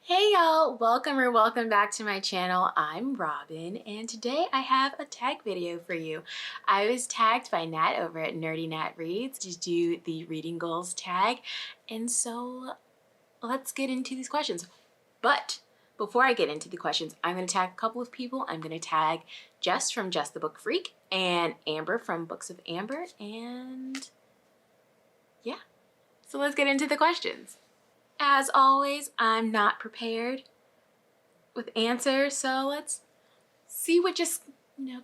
Hey y'all, welcome back to my channel. I'm Robin and today I have a tag video for you. I was tagged by Nat over at Nerdy Nat Reads to do the reading goals tag, and so let's get into these questions. But before I get into the questions, I'm going to tag a couple of people. I'm going to tag Jess from Jess the Book Freak and Amber from Books of Amber, and yeah, so let's get into the questions. As always, I'm not prepared with answers, so let's see what just,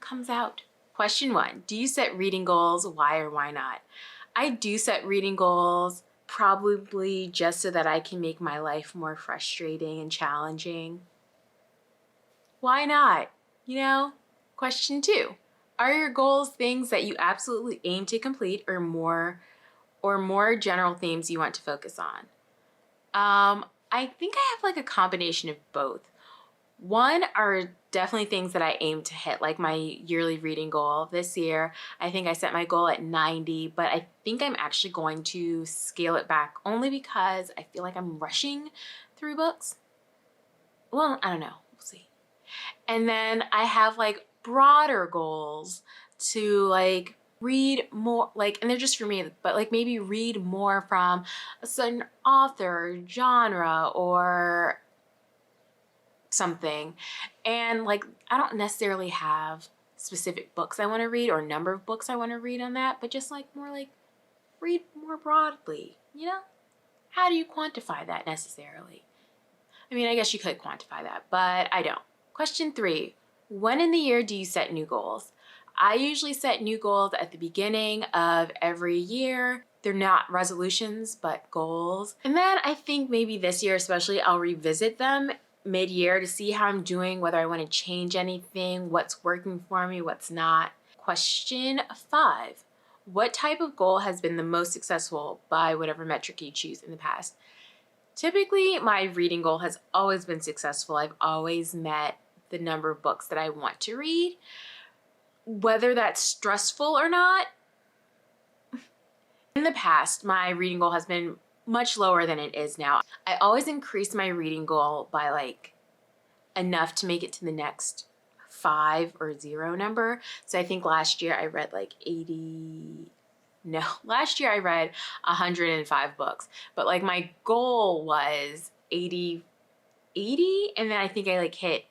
comes out. Question 1, do you set reading goals? Why or why not? I do set reading goals probably just so that I can make my life more frustrating and challenging. Why not? Question 2, are your goals things that you absolutely aim to complete or more general themes you want to focus on? I think I have like a combination of both. One are definitely things that I aim to hit, like my yearly reading goal. This year, I think I set my goal at 90, but I think I'm actually going to scale it back only because I feel like I'm rushing through books. Well, I don't know, we'll see. And then I have like broader goals to like read more, like, and they're just for me, but like maybe read more from a certain author, genre, or something. And like, I don't necessarily have specific books I want to read or number of books I want to read on that, but just like read more broadly, How do you quantify that necessarily? I mean, I guess you could quantify that, but I don't. Question 3, when in the year do you set new goals? I usually set new goals at the beginning of every year. They're not resolutions, but goals. And then I think maybe this year especially, I'll revisit them mid-year to see how I'm doing, whether I want to change anything, what's working for me, what's not. Question 5, what type of goal has been the most successful by whatever metric you choose in the past? Typically, my reading goal has always been successful. I've always met the number of books that I want to read. Whether that's stressful or not, in the past, my reading goal has been much lower than it is now. I always increase my reading goal by like enough to make it to the next 5 or 0 number. So I think last year I read like last year I read 105 books, but like my goal was 80, and then I think I like hit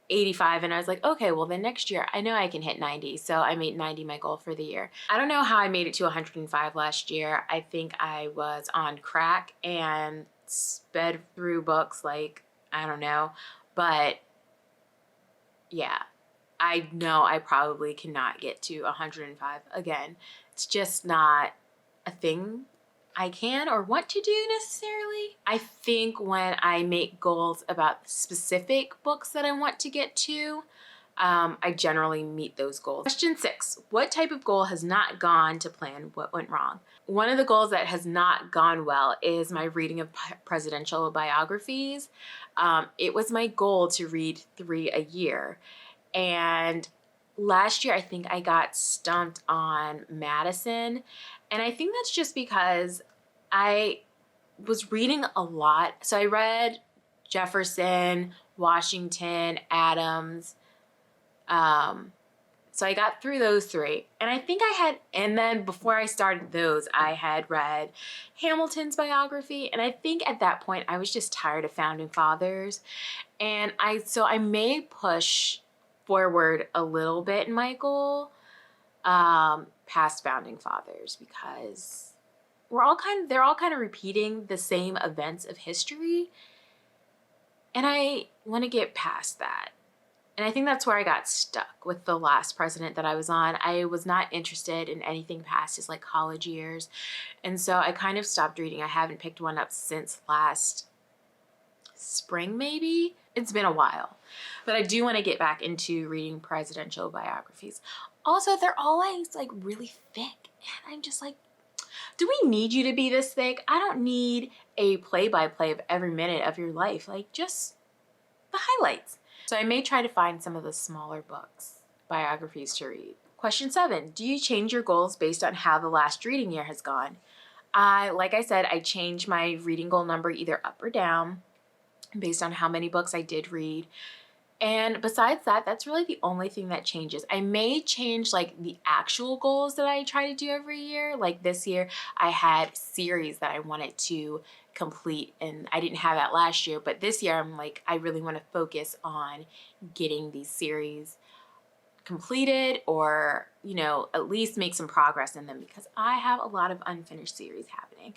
85 and I was like, okay, well then next year I know I can hit 90. So I made 90 my goal for the year. I don't know how I made it to 105 last year. I think I was on crack and sped through books like, I don't know, but yeah, I know I probably cannot get to 105 again. It's just not a thing I can or want to do necessarily. I think when I make goals about specific books that I want to get to, I generally meet those goals. Question 6, what type of goal has not gone to plan? What went wrong? One of the goals that has not gone well is my reading of presidential biographies. It was my goal to read 3 a year. And last year, I think I got stumped on Madison. And I think that's just because I was reading a lot. So I read Jefferson, Washington, Adams. So I got through those 3. And I think and then before I started those, I had read Hamilton's biography. And I think at that point, I was just tired of Founding Fathers. And so I may push forward a little bit in my goal past Founding Fathers because they're all kind of repeating the same events of history, and I want to get past that. And I think that's where I got stuck with the last president that I was on. I was not interested in anything past his like college years, and so I kind of stopped reading. I haven't picked one up since last spring, maybe. It's been a while, but I do want to get back into reading presidential biographies. Also, they're always like really thick, and I'm just like, do we need you to be this thick? I don't need a play-by-play of every minute of your life, like just the highlights. So I may try to find some of the smaller books, biographies to read. Question 7, do you change your goals based on how the last reading year has gone? Like I said, I change my reading goal number either up or down. based on how many books I did read. And besides that, that's really the only thing that changes. I may change like the actual goals that I try to do every year. Like this year, I had series that I wanted to complete, and I didn't have that last year. But this year, I'm like, I really want to focus on getting these series completed, or, you know, at least make some progress in them, because I have a lot of unfinished series happening.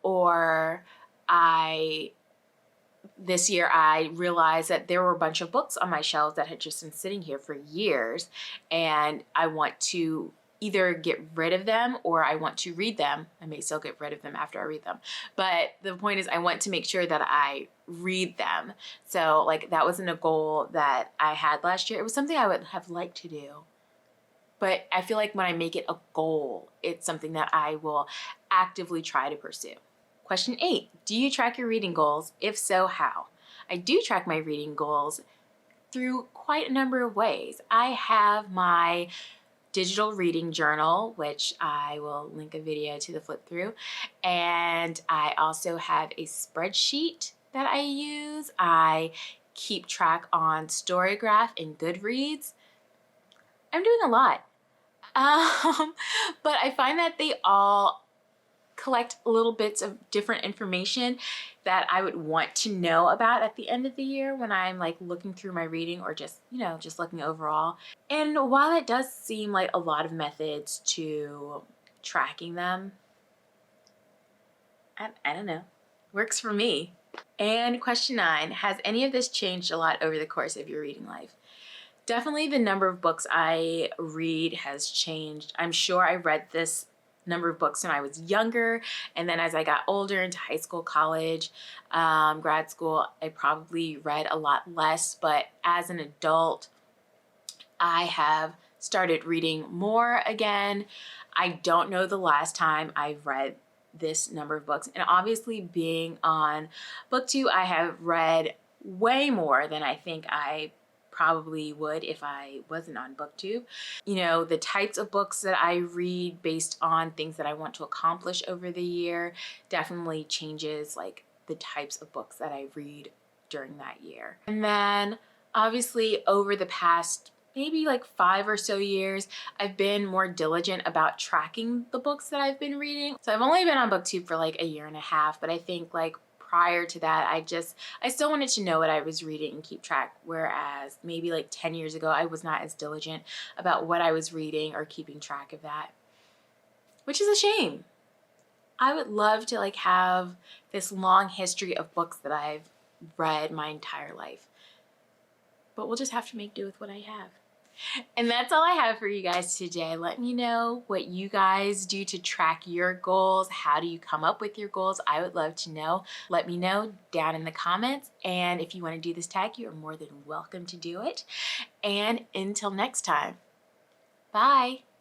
Or this year I realized that there were a bunch of books on my shelves that had just been sitting here for years, and I want to either get rid of them or I want to read them. I may still get rid of them after I read them, but the point is I want to make sure that I read them. So like that wasn't a goal that I had last year. It was something I would have liked to do, but I feel like when I make it a goal, it's something that I will actively try to pursue. Question 8, do you track your reading goals? If so, how? I do track my reading goals through quite a number of ways. I have my digital reading journal, which I will link a video to the flip through. And I also have a spreadsheet that I use. I keep track on Storygraph and Goodreads. I'm doing a lot. But I find that they all collect little bits of different information that I would want to know about at the end of the year when I'm like looking through my reading, or just, you know, just looking overall. And while it does seem like a lot of methods to tracking them, I don't know, works for me. And question 9, has any of this changed a lot over the course of your reading life? Definitely the number of books I read has changed. I'm sure I read this number of books when I was younger, and then as I got older into high school, college, grad school, I probably read a lot less. But as an adult, I have started reading more again. I don't know the last time I've read this number of books, and obviously being on BookTube, I have read way more than I think I probably would if I wasn't on BookTube. You know, the types of books that I read based on things that I want to accomplish over the year definitely changes like the types of books that I read during that year. And then obviously over the past maybe like 5 or so years, I've been more diligent about tracking the books that I've been reading. So I've only been on BookTube for like a year and a half, but I think like prior to that, I still wanted to know what I was reading and keep track, whereas maybe like 10 years ago, I was not as diligent about what I was reading or keeping track of that, which is a shame. I would love to like have this long history of books that I've read my entire life, but we'll just have to make do with what I have. And that's all I have for you guys today. Let me know what you guys do to track your goals. How do you come up with your goals? I would love to know. Let me know down in the comments. And if you want to do this tag, you are more than welcome to do it. And until next time, bye.